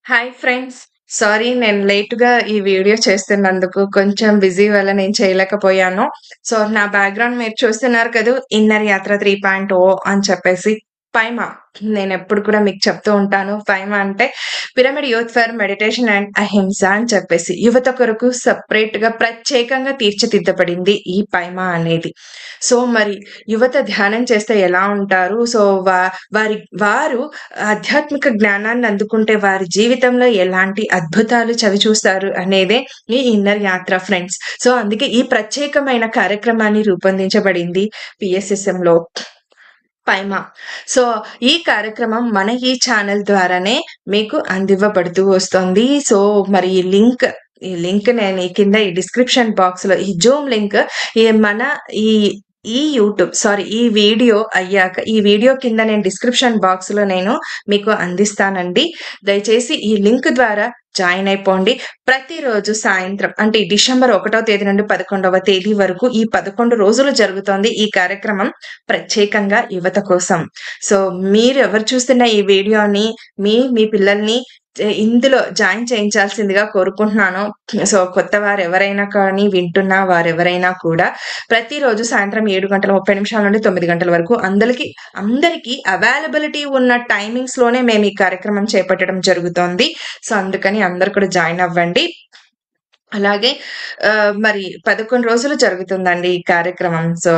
Hi friends. Sorry నేను లేట్‌గా ఈ వీడియో చేస్తున్నందుకు. కొంచెం బిజీ వల్ల నేను చేయలేకపోయాను. సో, నా బ్యాక్‌గ్రౌండ్ మీరు చూస్తున్నారు కదూ! 'ఇన్నర్ యాత్ర 3.0' అని చెప్పేసి. పైమా. నేనెప్పుడు కూడా మీకు చెప్తూ ఉంటాను. పైమా అంటే pyramid youth for meditation and అహింస అని చెప్పేసి. యువత కొరకు సెపరేట్‌గా ప్రత్యేకంగా తీర్చిదిద్దబడింది ఈ పైమా అనేది. సో, మరి యువత ధ్యానం చేస్తే ఎలా ఉంటారు? సో, వారు ఆధ్యాత్మిక జ్ఞానాన్ని అందుకుంటే వారి జీవితంలో ఎలాంటి అద్భుతాలు చవిచూస్తారు అనేదే ఈ ఇన్నర్ యాత్ర ఫ్రెండ్స్. సో, అందుకే ఈ ప్రత్యేకమైన కార్యక్రమాన్ని రూపొందించబడింది PSSMలో పైమా. సో, ఈ కార్యక్రమం మన ఈ ఛానెల్ ద్వారానే మీకు అందివ్వబడుతూ వస్తోంది. సో, మరి ఈ లింక్ నేను ఈ కింద ఈ డిస్క్రిప్షన్ బాక్స్‌లో ఈ జూమ్ లింక్ మన ఈ ఈ యూట్యూబ్ సారీ ఈ వీడియో అయ్యాక ఈ వీడియో కింద నేను డిస్క్రిప్షన్ బాక్స్‌లో నేను మీకు అందిస్తానండి. దయచేసి ఈ లింక్ ద్వారా జాయిన్ అయిపోండి. ప్రతిరోజు సాయంత్రం అంటే డిసెంబర్ 1వ తేదీ నుండి 11వ తేదీ వరకు ఈ 11 రోజులు జరుగుతోంది ఈ కార్యక్రమం ప్రత్యేకంగా యువత కోసం. సో, మీరెవరు చూస్తున్న ఈ వీడియోని మీ పిల్లల్ని ఇందులో జాయిన్ చేయించాల్సిందిగా కోరుకుంటున్నాను. సో, కొత్త వారెవరైనా కానీ వింటున్న వారెవరైనా కూడా ప్రతిరోజు సాయంత్రం 7:30 నుండి 9 గంటల వరకు అందరికీ అవైలబిలిటీ ఉన్న టైమింగ్స్‌లోనే మేము ఈ కార్యక్రమం చేపట్టడం జరుగుతోంది. సో, అందుకని అందరూ కూడా జాయిన్ అవ్వండి. అలాగే మరి 11 రోజులు జరుగుతుందండి ఈ కార్యక్రమం. సో,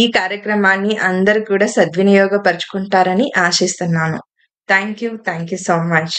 ఈ కార్యక్రమాన్ని అందరూ కూడా సద్వినియోగపరుచుకుంటారని ఆశిస్తున్నాను. Thank you so much.